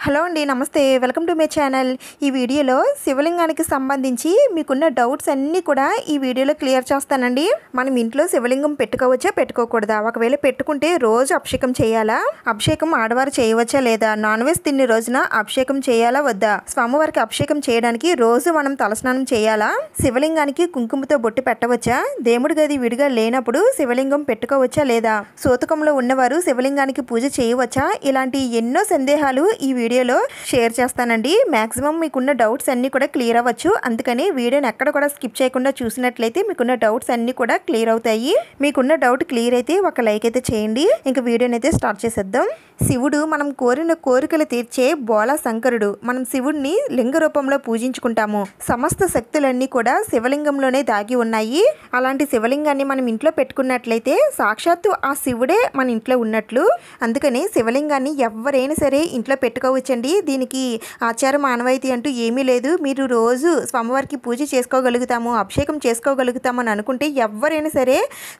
Hello అండి, నమస్తే. Welcome to my channel. ఈ వీడియోలో శివలింగానికి సంబంధించి మీకున్న డౌట్స్ అన్నీ కూడా ఈ వీడియోలో క్లియర్ చేస్తానండి. మనం ఇంట్లో శివలింగం పెట్టుకోవచ్చా పెట్టుకోకూడదా, ఒకవేళ పెట్టుకుంటే రోజు అభిషేకం చేయాలా, అభిషేకం ఆడవారు చేయవచ్చా లేదా, నాన్ వెజ్ తిన్న రోజున అభిషేకం చేయాలా వద్దా, స్వామివారికి అభిషేకం చేయడానికి రోజు మనం తలస్నానం చేయాలా, శివలింగానికి కుంకుమతో బొట్టు పెట్టవచ్చా, దేవుడి గది విడిగా లేనప్పుడు శివలింగం పెట్టుకోవచ్చా లేదా, సూతకంలో ఉన్నవారు శివలింగానికి పూజ చేయవచ్చా, ఇలాంటి ఎన్నో సందేహాలు ఈ వీడియోలో షేర్ చేస్తానండి. మాక్సిమం మీకున్న డౌట్స్ అన్నీ కూడా క్లియర్ అవ్వచ్చు. అందుకని వీడియోని ఎక్కడ కూడా స్కిప్ చేయకుండా చూసినట్లయితే మీకున్న డౌట్స్ అన్నీ కూడా క్లియర్ అవుతాయి. మీకున్న డౌట్ క్లియర్ అయితే ఒక లైక్ అయితే చేయండి. ఇంకా వీడియోని అయితే స్టార్ట్ చేసేద్దాం. శివుడు మనం కోరిన కోరికలు తీర్చే బోలా శంకరుడు. మనం శివుడిని లింగ రూపంలో పూజించుకుంటాము. సమస్త శక్తులన్నీ కూడా శివలింగంలోనే దాగి ఉన్నాయి. అలాంటి శివలింగాన్ని మనం ఇంట్లో పెట్టుకున్నట్లయితే సాక్షాత్తు ఆ శివుడే మన ఇంట్లో ఉన్నట్లు. అందుకని శివలింగాన్ని ఎవరైనా సరే ఇంట్లో పెట్టుకోవచ్చండి. దీనికి ఆచారం ఆనవాయితీ అంటూ ఏమీ లేదు. మీరు రోజు స్వామివారికి పూజ చేసుకోగలుగుతాము, అభిషేకం చేసుకోగలుగుతాము అని అనుకుంటే ఎవరైనా సరే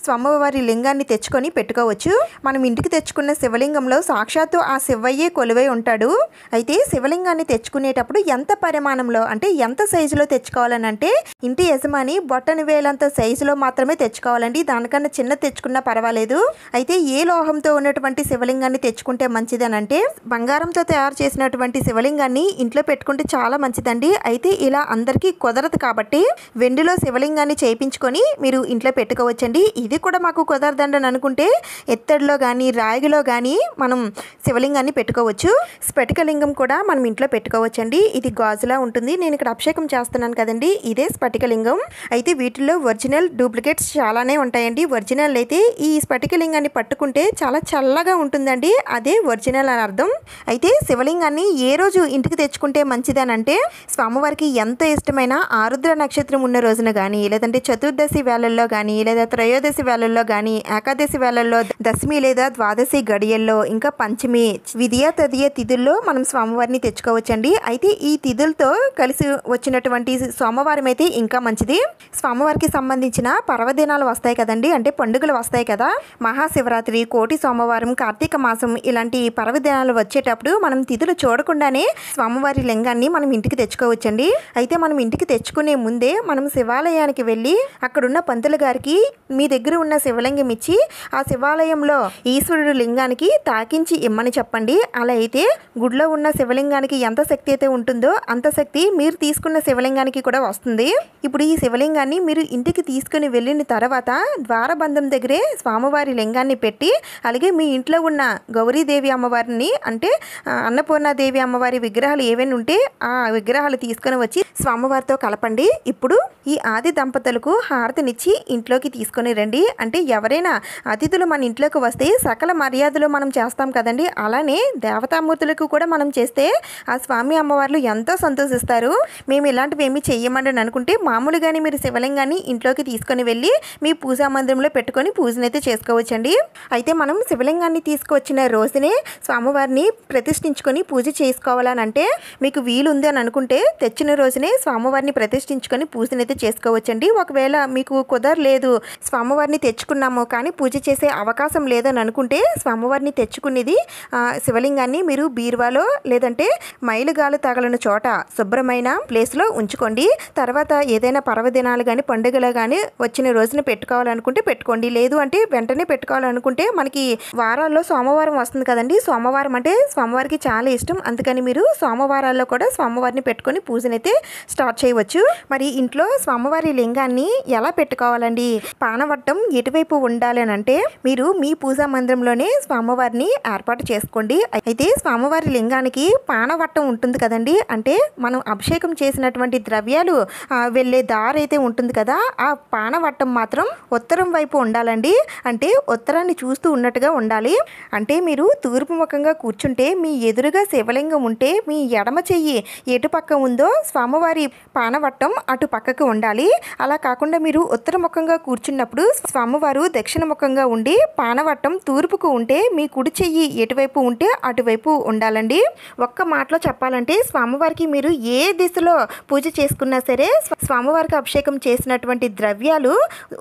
స్వామివారి లింగాన్ని తెచ్చుకొని పెట్టుకోవచ్చు. మనం ఇంటికి తెచ్చుకున్న శివలింగంలో సాక్షాత్తు ఆ శివయ్యే కొలువై ఉంటాడు. అయితే శివలింగాన్ని తెచ్చుకునేటప్పుడు ఎంత పరిమాణంలో అంటే ఎంత సైజులో తెచ్చుకోవాలని అంటే ఇంటి యజమాని బొట్టని వేలంత సైజులో మాత్రమే తెచ్చుకోవాలండి. దానికన్నా చిన్న తెచ్చుకున్నా పర్వాలేదు. అయితే ఏ లోహంతో ఉన్నటువంటి శివలింగాన్ని తెచ్చుకుంటే మంచిది అని అంటే బంగారంతో తయారు చేసినటువంటి శివలింగాన్ని ఇంట్లో పెట్టుకుంటే చాలా మంచిదండి. అయితే ఇలా అందరికీ కుదరదు కాబట్టి వెండిలో శివలింగాన్ని చేయించుకొని మీరు ఇంట్లో పెట్టుకోవచ్చండి. ఇది కూడా మాకు కుదరదండి అనుకుంటే ఎత్తడిలో కానీ రాగిలో కానీ మనం శివలింగాన్ని పెట్టుకోవచ్చు. స్ఫటికలింగం కూడా మనం ఇంట్లో పెట్టుకోవచ్చండి. ఇది గాజులా ఉంటుంది. నేను ఇక్కడ అభిషేకం చేస్తున్నాను కదండి, ఇదే స్ఫటికలింగం. అయితే వీటిలో ఒరిజినల్ డూప్లికేట్స్ చాలానే ఉంటాయండి. ఒరిజినల్ అయితే ఈ స్ఫటికలింగాన్ని పట్టుకుంటే చాలా చల్లగా ఉంటుందండి, అదే ఒరిజినల్ అని అర్థం. అయితే శివలింగాన్ని ఏ రోజు ఇంటికి తెచ్చుకుంటే మంచిదనంటే స్వామివారికి ఎంతో ఇష్టమైన ఆరుద్ర నక్షత్రం ఉన్న రోజున కానీ, లేదంటే చతుర్దశి వేళల్లో కానీ, లేదా త్రయోదశి వేళల్లో కానీ, ఏకాదశి వేళల్లో, దశమి లేదా ద్వాదశి గడియల్లో, ఇంకా పంచమి, విధియ తదియ తిథుల్లో మనం స్వామివారిని తెచ్చుకోవచ్చండి. అయితే ఈ తిథులతో కలిసి వచ్చినటువంటి సోమవారం అయితే ఇంకా మంచిది. స్వామివారికి సంబంధించిన పర్వదినాలు వస్తాయి కదండి, అంటే పండుగలు వస్తాయి కదా, మహాశివరాత్రి, కోటి సోమవారం, కార్తీక మాసం, ఇలాంటి పర్వదినాలు వచ్చేటప్పుడు మనం తిథులు చూడకుండానే స్వామివారి లింగాన్ని మనం ఇంటికి తెచ్చుకోవచ్చండి. అయితే మనం ఇంటికి తెచ్చుకునే ముందే మనం శివాలయానికి వెళ్ళి అక్కడున్న పంతులు గారికి మీ దగ్గర ఉన్న శివలింగం ఇచ్చి ఆ శివాలయంలో ఈశ్వరుడు లింగానికి తాకించి ఇమ్మని చెప్పండి. అలా అయితే గుడిలో ఉన్న శివలింగానికి ఎంత శక్తి అయితే ఉంటుందో అంత శక్తి మీరు తీసుకున్న శివలింగానికి కూడా వస్తుంది. ఇప్పుడు ఈ శివలింగాన్ని మీరు ఇంటికి తీసుకుని వెళ్ళిన తర్వాత ద్వారబంధం దగ్గరే స్వామివారి లింగాన్ని పెట్టి, అలాగే మీ ఇంట్లో ఉన్న గౌరీదేవి అమ్మవారిని అంటే అన్నపూర్ణాదేవి అమ్మవారి విగ్రహాలు ఏవైనా ఉంటే ఆ విగ్రహాలు తీసుకొని వచ్చి స్వామివారితో కలపండి. ఇప్పుడు ఈ ఆది దంపతులకు హారతినిచ్చి ఇంట్లోకి తీసుకొని రండి. అంటే ఎవరైనా అతిథులు మన ఇంట్లోకి వస్తే సకల మర్యాదలు మనం చేస్తాం కదండి, అలానే దేవతామూర్తులకు కూడా మనం చేస్తే ఆ స్వామి అమ్మవార్లు ఎంతో సంతోషిస్తారు. మేము ఇలాంటివి ఏమీ చెయ్యమండి అనుకుంటే మామూలుగానే మీరు శివలింగాన్ని ఇంట్లోకి తీసుకొని వెళ్ళి మీ పూజా మందిరంలో పెట్టుకొని పూజనైతే చేసుకోవచ్చండి. అయితే మనం శివలింగాన్ని తీసుకువచ్చిన రోజునే స్వామివారిని ప్రతిష్ఠించుకొని పూజ చేసుకోవాలని అంటే మీకు వీలుంది అని అనుకుంటే తెచ్చిన రోజునే స్వామివారిని ప్రతిష్ఠించుకొని పూజనైతే చేసుకోవచ్చండి. ఒకవేళ మీకు కుదరలేదు, స్వామివారిని తెచ్చుకున్నాము కానీ పూజ చేసే అవకాశం లేదని అనుకుంటే స్వామివారిని తెచ్చుకునేది శివలింగాన్ని మీరు బీరువాలో లేదంటే మైలుగాలు తగలని చోట శుభ్రమైన ప్లేస్లో ఉంచుకోండి. తర్వాత ఏదైనా పర్వదినాలు కానీ పండుగలు కానీ వచ్చిన రోజున పెట్టుకోవాలనుకుంటే పెట్టుకోండి. లేదు అంటే వెంటనే పెట్టుకోవాలనుకుంటే మనకి వారాల్లో సోమవారం వస్తుంది కదండి, సోమవారం అంటే స్వామివారికి చాలా ఇష్టం. అందుకని మీరు సోమవారాల్లో కూడా స్వామివారిని పెట్టుకొని పూజనైతే స్టార్ట్ చేయవచ్చు. మరి ఇంట్లో స్వామివారి లింగాన్ని ఎలా పెట్టుకోవాలండి, పానవట్టం ఎటువైపు ఉండాలి అని అంటే మీరు మీ పూజా మందిరంలోనే స్వామివారిని ఏర్పాటు చేసుకోండి. అయితే స్వామివారి లింగానికి పానవట్టం ఉంటుంది కదండి, అంటే మనం అభిషేకం చేసినటువంటి ద్రవ్యాలు వెళ్ళే దారి అయితే ఉంటుంది కదా, ఆ పానవట్టం మాత్రం ఉత్తరం వైపు ఉండాలండి. అంటే ఉత్తరాన్ని చూస్తూ ఉన్నట్టుగా ఉండాలి. అంటే మీరు తూర్పు ముఖంగా కూర్చుంటే మీ ఎదురుగా శివలింగం ఉంటే మీ ఎడమ చెయ్యి ఎటు పక్క ఉందో స్వామివారి పానవట్టం అటు పక్కకు ఉండాలి. అలా కాకుండా మీరు ఉత్తర ముఖంగా కూర్చున్నప్పుడు స్వామివారు దక్షిణ ముఖంగా ఉండి పానవట్టం తూర్పుకు ఉంటే మీ కుడి చెయ్యి ఎటువైపు ఉంటే అటువైపు ఉండాలండి. ఒక్క మాటలో చెప్పాలంటే స్వామివారికి మీరు ఏ దిశలో పూజ చేసుకున్నా సరే స్వామివారికి అభిషేకం చేసినటువంటి ద్రవ్యాలు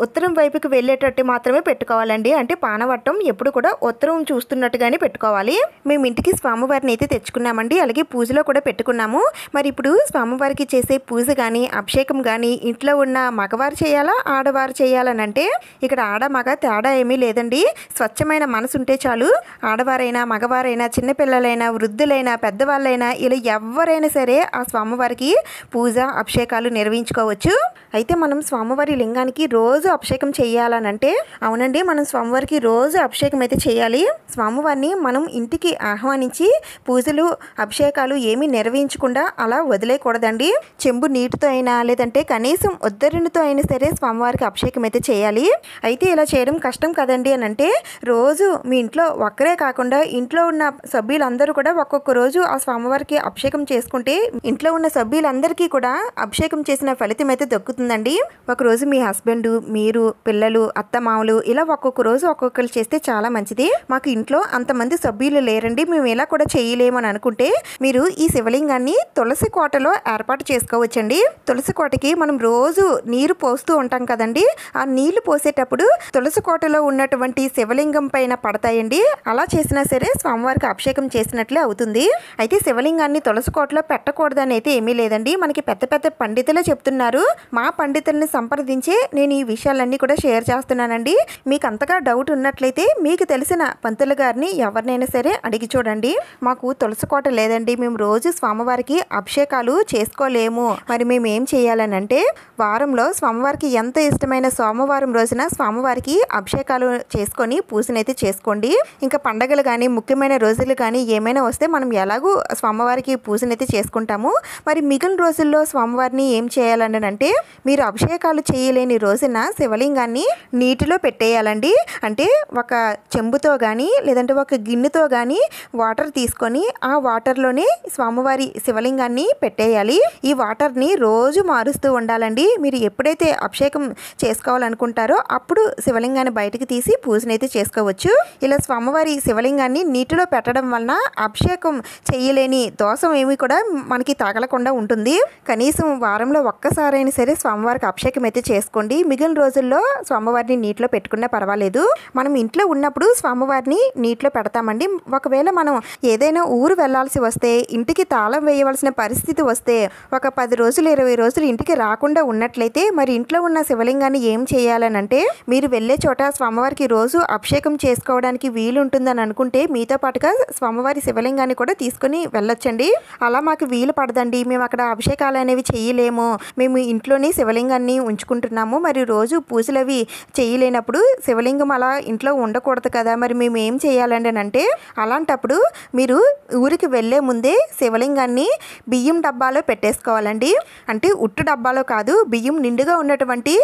ఉత్తరం వైపుకి వెళ్ళేటట్టు మాత్రమే పెట్టుకోవాలండి. అంటే పానవట్టం ఎప్పుడు కూడా ఉత్తరం చూస్తున్నట్టుగానే పెట్టుకోవాలి. మేము ఇంటికి స్వామివారిని అయితే తెచ్చుకున్నామండి, అలాగే పూజలో కూడా పెట్టుకున్నాము. మరి ఇప్పుడు స్వామివారికి చేసే పూజ కానీ అభిషేకం కానీ ఇంట్లో ఉన్న మగవారు చేయాలా ఆడవారు చేయాలని అంటే ఇక్కడ ఆడ మగ తేడా ఏమీ లేదండి. స్వచ్ఛమైన మనసు ఉంటే చాలు. ఆడవారైనా మగవారైనా చిన్నపిల్లలైనా వృద్ధులైనా పెద్దవాళ్ళైనా ఇలా ఎవరైనా సరే ఆ స్వామివారికి పూజ అభిషేకాలు నిర్వహించుకోవచ్చు. అయితే మనం స్వామివారి లింగానికి రోజు అభిషేకం చేయాలనంటే అవునండి, మనం స్వామివారికి రోజు అభిషేకం అయితే చేయాలి. స్వామివారిని మనం ఇంటికి ఆహ్వానించి పూజలు అభిషేకాలు ఏమీ నిర్వహించకుండా అలా వదిలేయకూడదండి. చెంబు నీటితో అయినా లేదంటే కనీసం ఉద్దరణితో అయినా సరే స్వామివారికి అభిషేకం అయితే చేయాలి. అయితే ఇలా చేయడం కష్టం కదండి అని అంటే రోజు మీ ఇంట్లో ఒక్కరే కాకుండా ఇంట్లో ఉన్న సభ్యులందరూ కూడా ఒక్కొక్క రోజు ఆ స్వామివారికి అభిషేకం చేసుకుంటే ఇంట్లో ఉన్న సభ్యులందరికీ కూడా అభిషేకం చేసిన ఫలితం అయితే దక్కుతుందండి. ఒకరోజు మీ హస్బెండ్, మీరు, పిల్లలు, అత్తమామలు ఇలా ఒక్కొక్క రోజు ఒక్కొక్కరు చేస్తే చాలా మంచిది. మాకు ఇంట్లో అంతమంది సభ్యులు లేరండి, మేము ఇలా కూడా చేయలేమని అనుకుంటే మీరు ఈ శివలింగాన్ని తులసి కోటలో ఏర్పాటు చేసుకోవచ్చండి. తులసి కోటకి మనం రోజు నీరు పోస్తూ ఉంటాం కదండి, ఆ నీళ్లు పోసేటప్పుడు తులసి కోటలో ఉన్నటువంటి శివలింగం పైన పడతాయండి. అలా చేసినా సరే స్వామివారికి అభిషేకం చేసినట్లే అవుతుంది. అయితే శివలింగాన్ని తులసి కోటలో పెట్టకూడదని అయితే ఏమీ లేదండి. మనకి పెద్ద పెద్ద పండితులే చెప్తున్నారు. మా పండితుల్ని సంప్రదించే నేను ఈ విషయాలన్నీ కూడా షేర్ చేస్తున్నానండి. మీకు అంతగా డౌట్ ఉన్నట్లయితే మీకు తెలిసిన పంతులు గారిని ఎవరినైనా సరే అడిగి చూడండి. మాకు తులసి కోట లేదండి, మేము రోజు స్వామివారికి అభిషేకాలు చేసుకోలేము, మరి మేము ఏం చేయాలని అంటే వారంలో స్వామివారికి ఎంత ఇష్టమైన సోమవారం రోజున స్వామివారికి అభిషేకాలు చేసుకొని పూజనైతే చేసుకోండి. ఇంకా పండగలు కానీ ముఖ్యమైన రోజులు కానీ ఏమైనా వస్తే మనం ఎలాగూ స్వామివారికి పూజనైతే చేసుకుంటాము. మరి మిగిలిన రోజుల్లో స్వామివారిని ఏం చేయాలని అంటే మీరు అభిషేకాలు చేయలేని రోజున శివలింగాన్ని నీటిలో పెట్టేయాలండి. అంటే ఒక చెంబుతో కానీ లేదంటే ఒక గిన్నెతో కానీ వాటర్ తీసుకొని ఆ వాటర్లోనే స్వామివారి శివలింగాన్ని పెట్టేయాలి. ఈ వాటర్ని రోజు మారుస్తూ ఉండాలండి. మీరు ఎప్పుడైతే అభిషేకం చేసుకోవాలనుకుంటారో అప్పుడు శివలింగాన్ని బయటకు తీసి పూజనైతే చేసుకోవచ్చు. ఇలా స్వామివారి శివలింగాన్ని నీటిలో పెట్టడం వలన అభిషేకం చేయలేని దోషం ఏమి కూడా మనకి తగలకుండా ఉంటుంది. కనీసం వారంలో ఒక్కసారైనా సరే స్వామివారికి అభిషేకం అయితే చేసుకోండి. మిగిలిన రోజుల్లో స్వామివారిని నీటిలో పెట్టుకున్నా పర్వాలేదు. మనం ఇంట్లో ఉన్నప్పుడు స్వామివారిని నీటిలో పెడతామండి. ఒకవేళ మనం ఏదైనా ఊరు వెళ్లాల్సి వస్తే ఇంటికి తాళం వేయవలసిన పరిస్థితి వస్తే ఒక 10 రోజులు 20 రోజులు ఇంటికి రాకుండా ఉన్నట్లయితే మరి ఇంట్లో ఉన్న శివలింగాన్ని ఏం చేయాలని అంటే మీరు వెళ్ళే చోట స్వామివారికి రోజు అభిషేకం చేసుకోవడానికి వీలుంటుందని అనుకుంటే మీతో పాటుగా స్వామివారి శివలింగాన్ని కూడా తీసుకుని వెళ్ళొచ్చండి. అలా మాకు వీలు పడదండి, మేము అక్కడ అభిషేకాలు అనేవి చేయలేము, మేము ఇంట్లోనే శివలింగాన్ని ఉంచుకుంటున్నాము, మరి రోజు పూజలు అవి చేయలేనప్పుడు శివలింగం అలా ఇంట్లో ఉండకూడదు కదా, మరి మేము ఏం చేయాలండి అని అంటే అలాంటప్పుడు మీరు ఊరికి వెళ్ళే ముందే శివలింగాన్ని బియ్యం డబ్బాలో పెట్టేసుకోవాలండి. అంటే ఉట్టు డబ్బాలో కాదు, బియ్యం నిండుగా ఉన్నటువంటి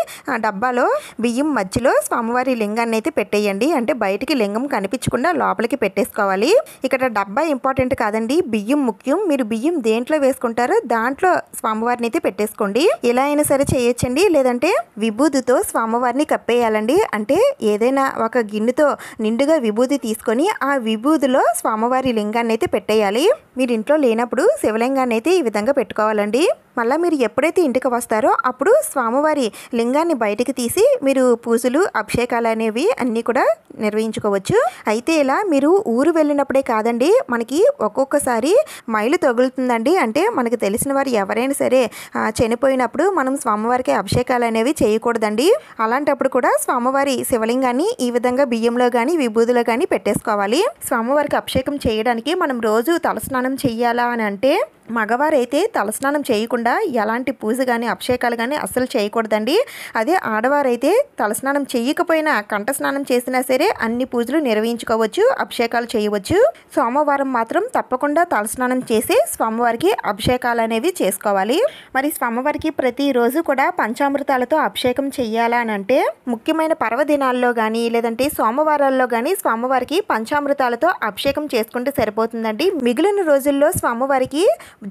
డబ్బాలో బియ్యం మధ్యలో స్వామివారి లింగాన్ని అయితే పెట్టేయండి. అంటే బయటికి లింగం కనిపించకుండా లోపలికి పెట్టేసుకోవాలి. ఇక్కడ డబ్బా ఇంపార్టెంట్ కాదండి, బియ్యం ముఖ్యం. మీరు బియ్యం దేంట్లో వేసుకుంటారో దాంట్లో స్వామివారిని అయితే పెట్టేసుకోండి. ఎలా అయినా సరే చేయొచ్చండి. లేదంటే విభూతితో స్వామివారిని కప్పేయాలండి. అంటే ఏదైనా ఒక గిన్నెతో నిండుగా విభూతి తీసుకొని ఆ విభూతిలో స్వామివారి లింగాన్ని అయితే పెట్టేయాలి. మీరు ఇంట్లో లేనప్పుడు శివలింగాన్ని అయితే ఈ విధంగా పెట్టుకోవాలండి. మళ్ళీ మీరు ఎప్పుడైతే ఇంటికి వస్తారో అప్పుడు స్వామివారి లింగాన్ని బయటికి తీసి మీరు పూజలు అభిషేకాలు అనేవి అన్నీ కూడా నిర్వహించుకోవచ్చు. అయితే ఇలా మీరు ఊరు వెళ్ళినప్పుడే కాదండి, మనకి ఒక్కొక్కసారి మైలు తగులుతుందండి. అంటే మనకు తెలిసిన వారు ఎవరైనా సరే చనిపోయినప్పుడు మనం స్వామివారికి అభిషేకాలు అనేవి చేయకూడదండి. అలాంటప్పుడు కూడా స్వామివారి శివలింగాన్ని ఈ విధంగా బియ్యంలో కానీ విభూతిలో కానీ పెట్టేసుకోవాలి. స్వామివారికి అభిషేకం చేయడానికి మనం రోజు తలస్నానం చెయ్యాలా అని అంటే మగవారైతే తలస్నానం చేయకుండా ఎలాంటి పూజ కానీ అభిషేకాలు కానీ అస్సలు చేయకూడదండి. అదే ఆడవారైతే తలస్నానం చేయకపోయినా కంఠ స్నానం చేసినా సరే అన్ని పూజలు నిర్వహించుకోవచ్చు, అభిషేకాలు చేయవచ్చు. సోమవారం మాత్రం తప్పకుండా తలస్నానం చేసి స్వామివారికి అభిషేకాలు అనేవి చేసుకోవాలి. మరి స్వామివారికి ప్రతిరోజు కూడా పంచామృతాలతో అభిషేకం చెయ్యాలా అని అంటే ముఖ్యమైన పర్వదినాల్లో కానీ లేదంటే సోమవారాల్లో కానీ స్వామివారికి పంచామృతాలతో అభిషేకం చేసుకుంటే సరిపోతుందండి. మిగిలిన రోజుల్లో స్వామివారికి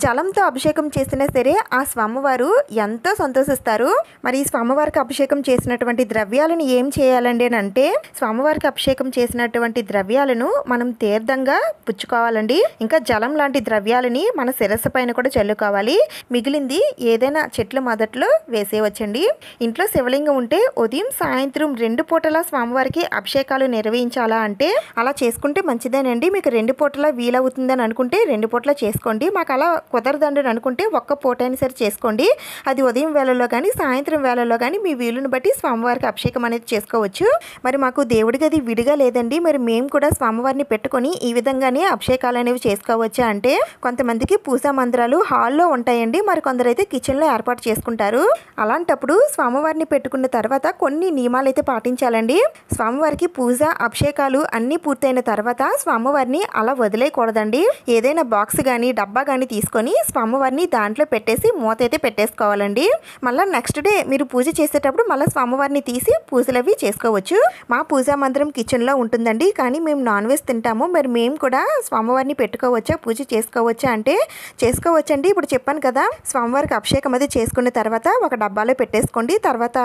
జలంతో అభిషేకం చేసినా సరే ఆ స్వామివారు ఎంతో సంతోషిస్తారు. మరి ఈ స్వామివారికి అభిషేకం చేసినటువంటి ద్రవ్యాలను ఏం చేయాలండి అని అంటే, స్వామివారికి అభిషేకం చేసినటువంటి ద్రవ్యాలను మనం తీర్థంగా పుచ్చుకోవాలండి. ఇంకా జలం లాంటి ద్రవ్యాలని మన శిరస్సు పైన కూడా చల్లుకోవాలి. మిగిలింది ఏదైనా చెట్ల మొదట్లో వేసేయవచ్చండి. ఇంట్లో శివలింగం ఉంటే ఉదయం సాయంత్రం 2 పూటల స్వామివారికి అభిషేకాలు నిర్వహించాలా అంటే అలా చేసుకుంటే మంచిదేనండి. మీకు 2 పూటల వీలవుతుందని అనుకుంటే 2 పూటల చేసుకోండి. మాకు అలా కుదరదండి అనుకుంటే ఒక్క పూట అయినా సరే చేసుకోండి. అది ఉదయం వేళల్లో కానీ సాయంత్రం వేళల్లో కానీ మీ వీలుని బట్టి స్వామివారికి అభిషేకం అనేది చేసుకోవచ్చు. మరి మాకు దేవుడి గది విడిగా లేదండి, మరి మేము కూడా స్వామివారిని పెట్టుకొని ఈ విధంగానే అభిషేకాలు అనేవి చేసుకోవచ్చా అంటే, కొంతమందికి పూజా మందిరాలు హాల్లో ఉంటాయండి, మరి కొందరైతే కిచెన్లో ఏర్పాటు చేసుకుంటారు. అలాంటప్పుడు స్వామివారిని పెట్టుకున్న తర్వాత కొన్ని నియమాలు అయితే పాటించాలండి. స్వామివారికి పూజ అభిషేకాలు అన్నీ పూర్తయిన తర్వాత స్వామివారిని అలా వదిలేయకూడదండి. ఏదైనా బాక్స్ కానీ డబ్బా కానీ తీసుకొని స్వామివారిని దాంట్లో పెట్టేసి మూత అయితే పెట్టేసుకోవాలండి. మళ్ళీ నెక్స్ట్ డే మీరు పూజ చేసేటప్పుడు మళ్ళీ స్వామివారిని తీసి పూజలు అవి చేసుకోవచ్చు. మా పూజా మందిరం కిచెన్లో ఉంటుందండి, కానీ మేము నాన్ వెజ్ తింటాము. మరి మేము కూడా స్వామివారిని పెట్టుకోవచ్చా, పూజ చేసుకోవచ్చా అంటే చేసుకోవచ్చండి. ఇప్పుడు చెప్పాను కదా, స్వామివారికి అభిషేకం అది చేసుకున్న తర్వాత ఒక డబ్బాలో పెట్టేసుకోండి. తర్వాత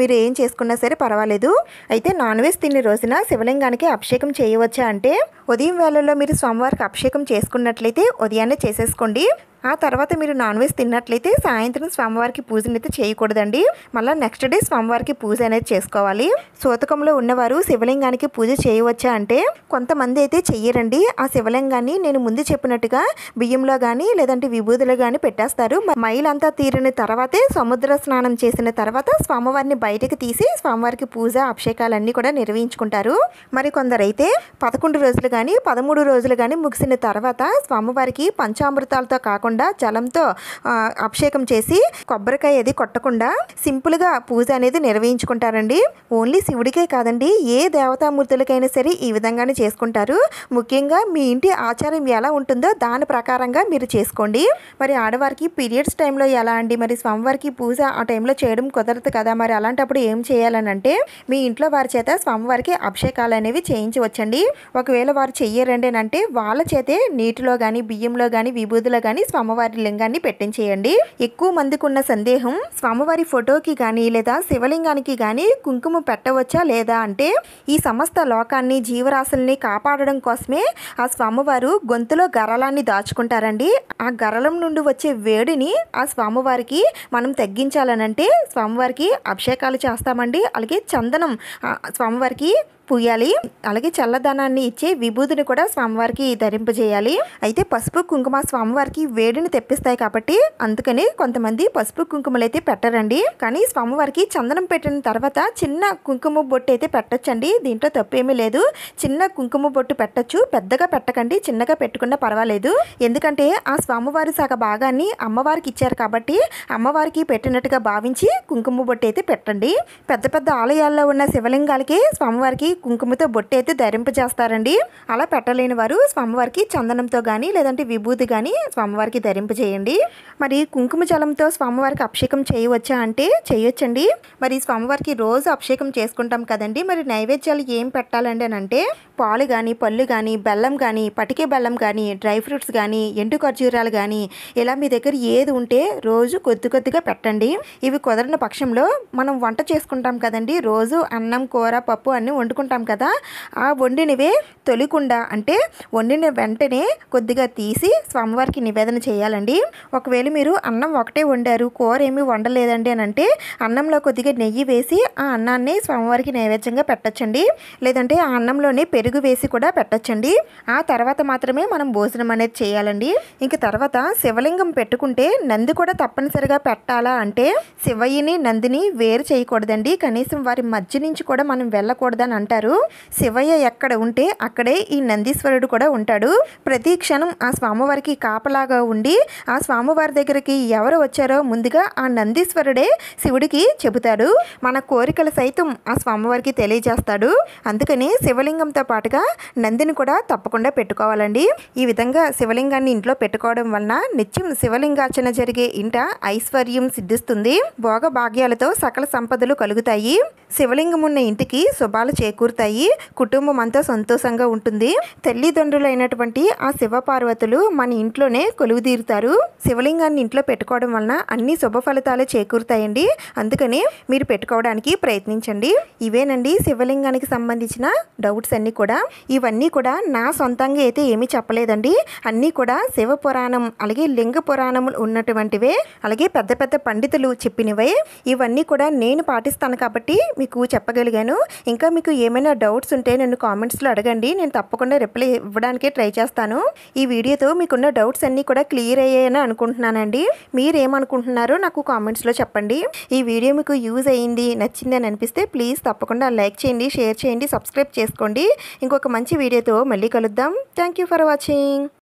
మీరు ఏం చేసుకున్నా సరే పర్వాలేదు. అయితే నాన్ వెజ్ తినే రోజున శివలింగానికి అభిషేకం చేయవచ్చా అంటే, ఉదయం వేళల్లో మీరు స్వామివారికి అభిషేకం చేసుకున్నట్లయితే ఉదయాన్నే చేసేసుకోండి. ఆ తర్వాత మీరు నాన్ వెజ్ తిన్నట్లయితే సాయంత్రం స్వామివారికి పూజనైతే చేయకూడదండి. మళ్ళీ నెక్స్ట్ డే స్వామివారికి పూజ అనేది చేసుకోవాలి. సూతకంలో ఉన్నవారు శివలింగానికి పూజ చేయవచ్చా అంటే కొంతమంది అయితే చెయ్యరండి. ఆ శివలింగాన్ని నేను ముందు చెప్పినట్టుగా బియ్యంలో కానీ లేదంటే విభూతిలో కానీ పెట్టేస్తారు. మైలంతా తీరిన తర్వాతే సముద్ర స్నానం చేసిన తర్వాత స్వామివారిని బయటకు తీసి స్వామివారికి పూజ అభిషేకాలన్నీ కూడా నిర్వహించుకుంటారు. మరి కొందరైతే 11 రోజులు కానీ 13 రోజులు కానీ ముగిసిన తర్వాత స్వామివారికి పంచామృతాలతో కాకుండా జలంతో అభిషేకం చేసి కొబ్బరికాయ అది కొట్టకుండా సింపుల్గా పూజ అనేది నిర్వహించుకుంటారండి. ఓన్లీ శివుడికే కాదండి, ఏ దేవతామూర్తులకైనా సరే ఈ విధంగానే చేసుకుంటారు. ముఖ్యంగా మీ ఇంటి ఆచారం ఎలా ఉంటుందో దాని ప్రకారంగా మీరు చేసుకోండి. మరి ఆడవారికి పీరియడ్స్ టైంలో ఎలా అండి, మరి స్వామివారికి పూజ ఆ టైంలో చేయడం కుదరదు కదా, మరి అలాంటప్పుడు ఏం చేయాలని అంటే మీ ఇంట్లో వారి చేత స్వామివారికి అభిషేకాలు అనేవి చేయించవచ్చండి. ఒకవేళ వారు చెయ్యరండి అంటే వాళ్ళ చేతే నీటిలో కానీ బియ్యంలో కానీ విభూతిలో కానీ స్వామివారి లింగాన్ని పెట్టించేయండి. ఎక్కువ మందికి ఉన్న సందేహం, స్వామివారి ఫోటోకి కానీ లేదా శివలింగానికి కానీ కుంకుమ పెట్టవచ్చా లేదా అంటే, ఈ సమస్త లోకాన్ని జీవరాశుల్ని కాపాడడం కోసమే ఆ స్వామివారు గొంతులో గరళాన్ని దాచుకుంటారండి. ఆ గరళం నుండి వచ్చే వేడిని ఆ స్వామివారికి మనం తగ్గించాలనంటే స్వామివారికి అభిషేకాలు చేస్తామండి. అలాగే చందనం స్వామివారికి పూయాలి. అలాగే చల్లదనాన్ని ఇచ్చే విభూతిని కూడా స్వామివారికి ధరింపజేయాలి. అయితే పసుపు కుంకుమ స్వామివారికి వేడిని తెప్పిస్తాయి కాబట్టి అందుకని కొంతమంది పసుపు కుంకుమలు అయితే పెట్టరండి. కానీ స్వామివారికి చందనం పెట్టిన తర్వాత చిన్న కుంకుమ బొట్టు అయితే పెట్టొచ్చండి. దీంట్లో తప్పేమీ లేదు. చిన్న కుంకుమ బొట్టు పెట్టచ్చు, పెద్దగా పెట్టకండి, చిన్నగా పెట్టుకున్నా పర్వాలేదు. ఎందుకంటే ఆ స్వామివారి సగ భాగాన్ని అమ్మవారికి ఇచ్చారు కాబట్టి అమ్మవారికి పెట్టినట్టుగా భావించి కుంకుమ బొట్టు అయితే పెట్టండి. పెద్ద పెద్ద ఆలయాల్లో ఉన్న శివలింగాలకి స్వామివారికి కుంకుమతో బొట్టు అయితే ధరింపజేస్తారండి. అలా పెట్టలేని వారు స్వామివారికి చందనంతో కానీ లేదంటే విభూతి కానీ స్వామివారికి ధరింపజేయండి. మరి కుంకుమ జలంతో స్వామివారికి అభిషేకం చేయవచ్చా అంటే చేయొచ్చండి. మరి స్వామివారికి రోజు అభిషేకం చేసుకుంటాం కదండి, మరి నైవేద్యాలు ఏం పెట్టాలండి అని అంటే పాలు కానీ పళ్ళు కానీ బెల్లం కానీ పటికే బెల్లం కానీ డ్రై ఫ్రూట్స్ కానీ ఎండు ఖర్జూరాలు కానీ ఇలా మీ దగ్గర ఏది ఉంటే రోజు కొద్ది కొద్దిగా పెట్టండి. ఇవి కుదరని పక్షంలో మనం వంట చేసుకుంటాం కదండి, రోజు అన్నం కూర పప్పు అన్నీ వండుకుంటాం కదా, ఆ వండినవే తొలికుండా అంటే వండిన వెంటనే కొద్దిగా తీసి స్వామివారికి నివేదన చేయాలండి. ఒకవేళ మీరు అన్నం ఒకటే వండారు, కూర ఏమీ వండలేదండి అని అంటే అన్నంలో కొద్దిగా నెయ్యి వేసి ఆ అన్నాన్ని స్వామివారికి నైవేద్యంగా పెట్టచ్చండి. లేదంటే ఆ అన్నంలోనే పెరుగు వేసి కూడా పెట్టచ్చండి. ఆ తర్వాత మాత్రమే మనం భోజనం అనేది చేయాలండి. ఇంక తర్వాత శివలింగం పెట్టుకుంటే నంది కూడా తప్పనిసరిగా పెట్టాలా అంటే శివయ్యని నందిని వేరు చేయకూడదండి. కనీసం వారి మధ్య నుంచి కూడా మనం వెళ్ళకూడదని అంటారు. శివయ్య ఎక్కడ ఉంటే అక్కడే ఈ నందీశ్వరుడు కూడా ఉంటాడు. ప్రతి క్షణం ఆ స్వామివారికి కాపలాగా ఉండి ఆ స్వామివారి దగ్గరికి ఎవరు వచ్చారో ముందుగా ఆ నందీశ్వరుడే శివుడికి చెబుతాడు. మన కోరికలు సైతం ఆ స్వామివారికి తెలియజేస్తాడు. అందుకని శివలింగంతో పాటుగా నందిని కూడా తప్పకుండా పెట్టుకోవాలండి. ఈ విధంగా శివలింగాన్ని ఇంట్లో పెట్టుకోవడం వలన నిత్యం శివలింగార్చన జరిగే ఇంట ఐశ్వర్యం సిద్ధిస్తుంది. భోగ భాగ్యాలతో సకల సంపదలు కలుగుతాయి. శివలింగం ఉన్న ఇంటికి శుభాలు చేకూరుతాయి. చేకూరుతాయి. కుటుంబం అంతా సంతోషంగా ఉంటుంది. తల్లిదండ్రులైనటువంటి ఆ శివపార్వతులు మన ఇంట్లోనే కొలువుదీరుతారు. శివలింగాన్ని ఇంట్లో పెట్టుకోవడం వలన అన్ని శుభ ఫలితాలు చేకూరుతాయండి. అందుకని మీరు పెట్టుకోవడానికి ప్రయత్నించండి. ఇవేనండి శివలింగానికి సంబంధించిన డౌట్స్ అన్నీ కూడా. ఇవన్నీ కూడా నా సొంతంగా అయితే ఏమీ చెప్పలేదండి. అన్నీ కూడా శివ పురాణం అలాగే లింగ పురాణములు ఉన్నటువంటివే, అలాగే పెద్ద పెద్ద పండితులు చెప్పినవే. ఇవన్నీ కూడా నేను పాటిస్తాను కాబట్టి మీకు చెప్పగలిగాను. ఇంకా మీకు ఏమైనా డౌట్స్ ఉంటే నన్ను కామెంట్స్లో అడగండి. నేను తప్పకుండా రిప్లై ఇవ్వడానికే ట్రై చేస్తాను. ఈ వీడియోతో మీకున్న డౌట్స్ అన్నీ కూడా క్లియర్ అయ్యాయని అనుకుంటున్నానండి. మీరేమనుకుంటున్నారో నాకు కామెంట్స్లో చెప్పండి. ఈ వీడియో మీకు యూజ్ అయ్యింది, నచ్చిందని అనిపిస్తే ప్లీజ్ తప్పకుండా లైక్ చేయండి, షేర్ చేయండి, సబ్స్క్రైబ్ చేసుకోండి. ఇంకొక మంచి వీడియోతో మళ్ళీ కలుద్దాం. Thank you for watching.